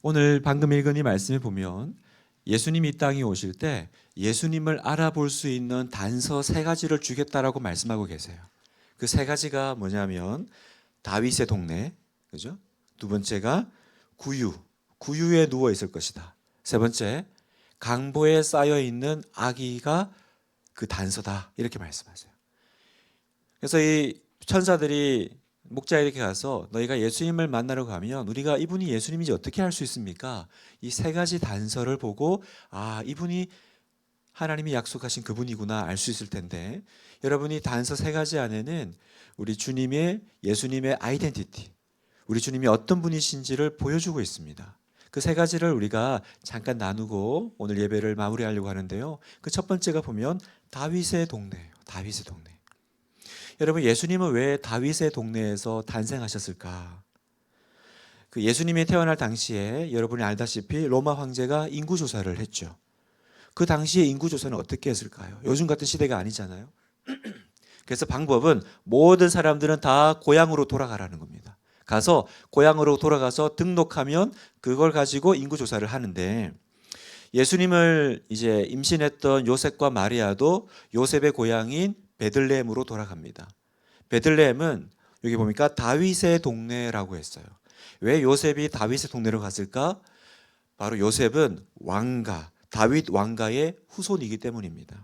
오늘 방금 읽은 이 말씀에 보면 예수님이 이 땅에 오실 때 예수님을 알아볼 수 있는 단서 세 가지를 주겠다라고 말씀하고 계세요. 그 세 가지가 뭐냐면 다윗의 동네, 그죠? 두 번째가 구유에 누워 있을 것이다. 세 번째, 강보에 쌓여 있는 아기가 그 단서다. 이렇게 말씀하세요. 그래서 이 천사들이 목자에게 가서 너희가 예수님을 만나러 가면 우리가 이분이 예수님인지 어떻게 알 수 있습니까? 이 세 가지 단서를 보고 이분이 하나님이 약속하신 그분이구나 알 수 있을 텐데, 여러분이 단서 세 가지 안에는 우리 주님의 예수님의 아이덴티티, 우리 주님이 어떤 분이신지를 보여주고 있습니다. 그 세 가지를 우리가 잠깐 나누고 오늘 예배를 마무리하려고 하는데요. 그 첫 번째가 보면 다윗의 동네예요. 다윗의 동네. 여러분, 예수님은 왜 다윗의 동네에서 탄생하셨을까? 그 예수님이 태어날 당시에 여러분이 알다시피 로마 황제가 인구 조사를 했죠. 그 당시에 인구 조사는 어떻게 했을까요? 요즘 같은 시대가 아니잖아요. 그래서 방법은 모든 사람들은 다 고향으로 돌아가라는 겁니다. 가서 고향으로 돌아가서 등록하면 그걸 가지고 인구 조사를 하는데, 예수님을 이제 임신했던 요셉과 마리아도 요셉의 고향인 베들레헴으로 돌아갑니다. 베들레헴은 여기 보니까 다윗의 동네라고 했어요. 왜 요셉이 다윗의 동네로 갔을까? 바로 요셉은 다윗 왕가의 후손이기 때문입니다.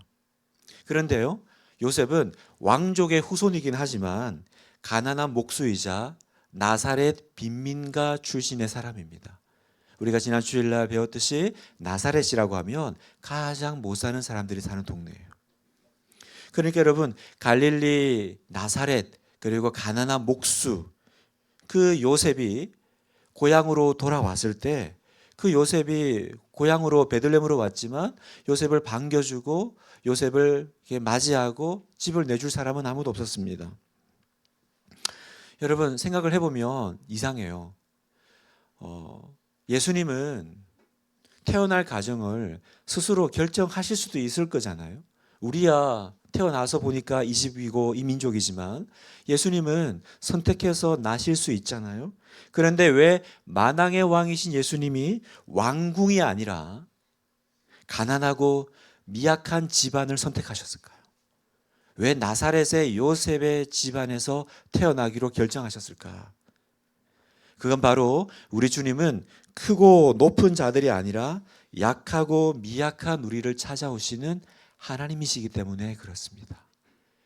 그런데요, 요셉은 왕족의 후손이긴 하지만 가난한 목수이자 나사렛 빈민가 출신의 사람입니다. 우리가 지난 주일날 배웠듯이 나사렛이라고 하면 가장 못 사는 사람들이 사는 동네예요. 그러니까 여러분, 갈릴리, 나사렛, 그리고 가난한 목수, 그 요셉이 고향으로 돌아왔을 때 그 요셉이 고향으로 베들레헴으로 왔지만 요셉을 반겨주고 요셉을 맞이하고 집을 내줄 사람은 아무도 없었습니다. 여러분, 생각을 해보면 이상해요. 예수님은 태어날 가정을 스스로 결정하실 수도 있을 거잖아요. 우리야 태어나서 보니까 이 집이고 이 민족이지만 예수님은 선택해서 나실 수 있잖아요. 그런데 왜 만왕의 왕이신 예수님이 왕궁이 아니라 가난하고 미약한 집안을 선택하셨을까요? 왜 나사렛의 요셉의 집안에서 태어나기로 결정하셨을까? 그건 바로 우리 주님은 크고 높은 자들이 아니라 약하고 미약한 우리를 찾아오시는 하나님이시기 때문에 그렇습니다.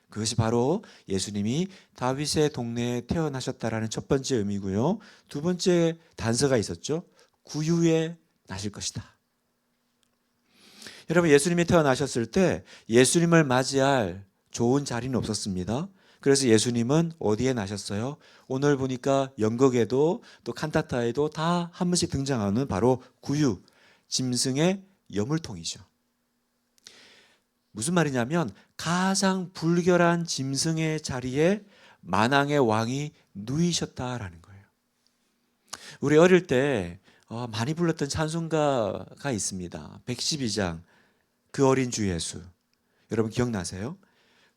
그것이 바로 예수님이 다윗의 동네에 태어나셨다라는 첫 번째 의미고요. 두 번째 단서가 있었죠. 구유에 나실 것이다. 여러분, 예수님이 태어나셨을 때 예수님을 맞이할 좋은 자리는 없었습니다. 그래서 예수님은 어디에 나셨어요? 오늘 보니까 연극에도 또 칸타타에도 다 한 번씩 등장하는 바로 구유, 짐승의 여물통이죠. 무슨 말이냐면 가장 불결한 짐승의 자리에 만왕의 왕이 누이셨다라는 거예요. 우리 어릴 때 많이 불렀던 찬송가가 있습니다. 112장 그 어린 주 예수. 여러분 기억나세요?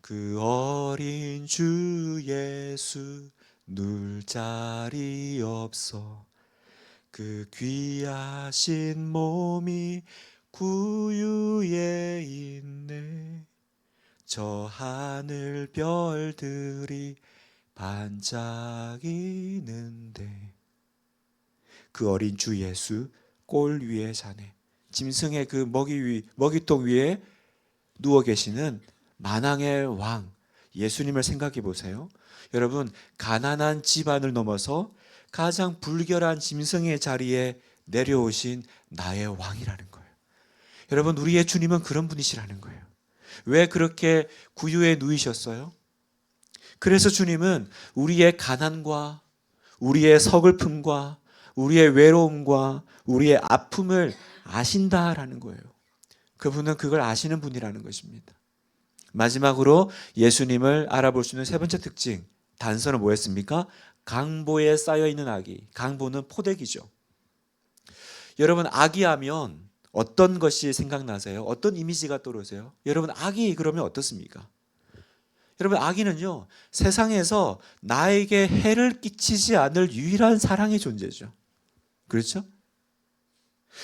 그 어린 주 예수 누울 자리 없어 그 귀하신 몸이 구유에 있네 저 하늘 별들이 반짝이는데 그 어린 주 예수 꼴 위에 자네 짐승의 그 먹이통 위에 누워 계시는 만왕의 왕 예수님을 생각해 보세요. 여러분, 가난한 집안을 넘어서 가장 불결한 짐승의 자리에 내려오신 나의 왕이라는 거예요. 여러분, 우리의 주님은 그런 분이시라는 거예요. 왜 그렇게 구유에 누이셨어요? 그래서 주님은 우리의 가난과 우리의 서글픔과 우리의 외로움과 우리의 아픔을 아신다라는 거예요. 그분은 그걸 아시는 분이라는 것입니다. 마지막으로 예수님을 알아볼 수 있는 세 번째 특징, 단서는 뭐였습니까? 강보에 쌓여있는 아기. 강보는 포대기죠. 여러분, 아기 하면 어떤 것이 생각나세요? 어떤 이미지가 떠오르세요? 여러분, 아기 그러면 어떻습니까? 여러분, 아기는요, 세상에서 나에게 해를 끼치지 않을 유일한 사랑의 존재죠. 그렇죠?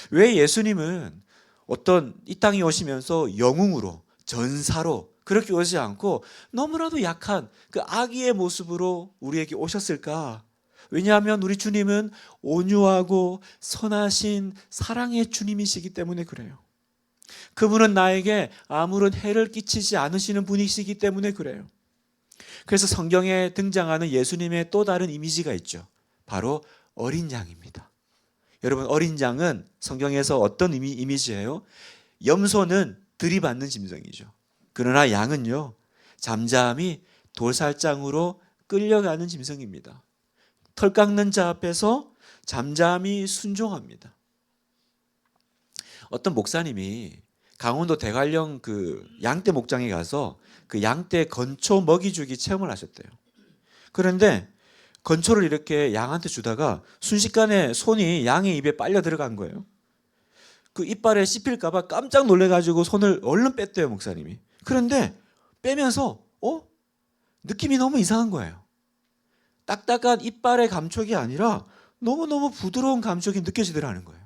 왜 예수님은 어떤 이 땅에 오시면서 영웅으로, 전사로 그렇게 오지 않고 너무나도 약한 그 아기의 모습으로 우리에게 오셨을까? 왜냐하면 우리 주님은 온유하고 선하신 사랑의 주님이시기 때문에 그래요. 그분은 나에게 아무런 해를 끼치지 않으시는 분이시기 때문에 그래요. 그래서 성경에 등장하는 예수님의 또 다른 이미지가 있죠. 바로 어린 양입니다. 여러분, 어린 양은 성경에서 어떤 이미지예요? 염소는 들이받는 짐승이죠. 그러나 양은요, 잠잠히 돌살장으로 끌려가는 짐승입니다. 털 깎는 자 앞에서 잠잠히 순종합니다. 어떤 목사님이 강원도 대관령 그 양떼 목장에 가서 그 양떼 건초 먹이 주기 체험을 하셨대요. 그런데 건초를 이렇게 양한테 주다가 순식간에 손이 양의 입에 빨려 들어간 거예요. 그 이빨에 씹힐까봐 깜짝 놀래가지고 손을 얼른 뺐대요, 목사님이. 그런데 빼면서 느낌이 너무 이상한 거예요. 딱딱한 이빨의 감촉이 아니라 너무너무 부드러운 감촉이 느껴지더라는 거예요.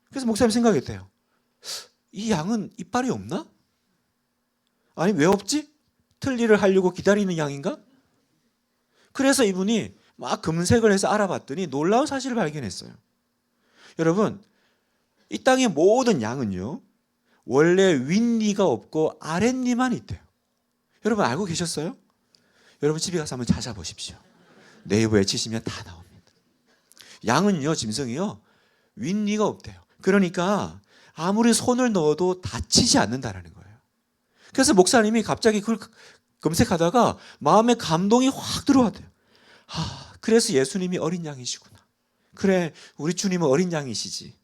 그래서 목사님 생각했대요. 이 양은 이빨이 없나? 아니, 왜 없지? 틀니를 하려고 기다리는 양인가? 그래서 이분이 막 검색을 해서 알아봤더니 놀라운 사실을 발견했어요. 여러분, 이 땅의 모든 양은요, 원래 윗니가 없고 아랫니만 있대요. 여러분 알고 계셨어요? 여러분 집에 가서 한번 찾아보십시오. 네이버에 치시면 다 나옵니다. 양은요, 짐승이요, 윗니가 없대요. 그러니까 아무리 손을 넣어도 다치지 않는다라는 거예요. 그래서 목사님이 갑자기 그걸 검색하다가 마음에 감동이 확 들어왔대요. 그래서 예수님이 어린 양이시구나. 그래, 우리 주님은 어린 양이시지.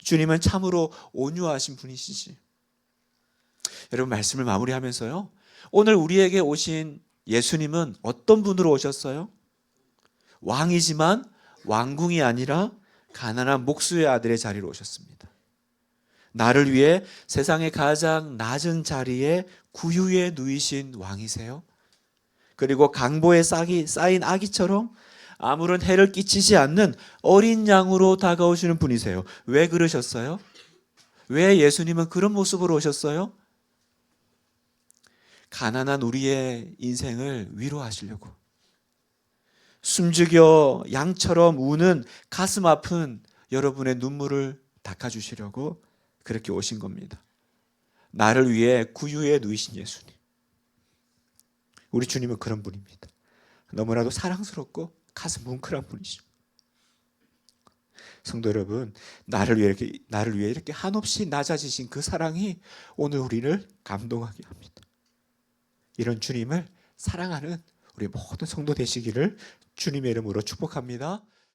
주님은 참으로 온유하신 분이시지. 여러분, 말씀을 마무리하면서요, 오늘 우리에게 오신 예수님은 어떤 분으로 오셨어요? 왕이지만 왕궁이 아니라 가난한 목수의 아들의 자리로 오셨습니다. 나를 위해 세상의 가장 낮은 자리에 구유에 누이신 왕이세요. 그리고 강보에 쌓인 아기처럼 아무런 해를 끼치지 않는 어린 양으로 다가오시는 분이세요. 왜 그러셨어요? 왜 예수님은 그런 모습으로 오셨어요? 가난한 우리의 인생을 위로하시려고, 숨죽여 양처럼 우는 가슴 아픈 여러분의 눈물을 닦아주시려고 그렇게 오신 겁니다. 나를 위해 구유에 누이신 예수님. 우리 주님은 그런 분입니다. 너무나도 사랑스럽고 가슴 뭉클한 분이죠. 성도 여러분, 나를 위해 이렇게 한없이 낮아지신 그 사랑이 오늘 우리를 감동하게 합니다. 이런 주님을 사랑하는 우리 모든 성도 되시기를 주님의 이름으로 축복합니다.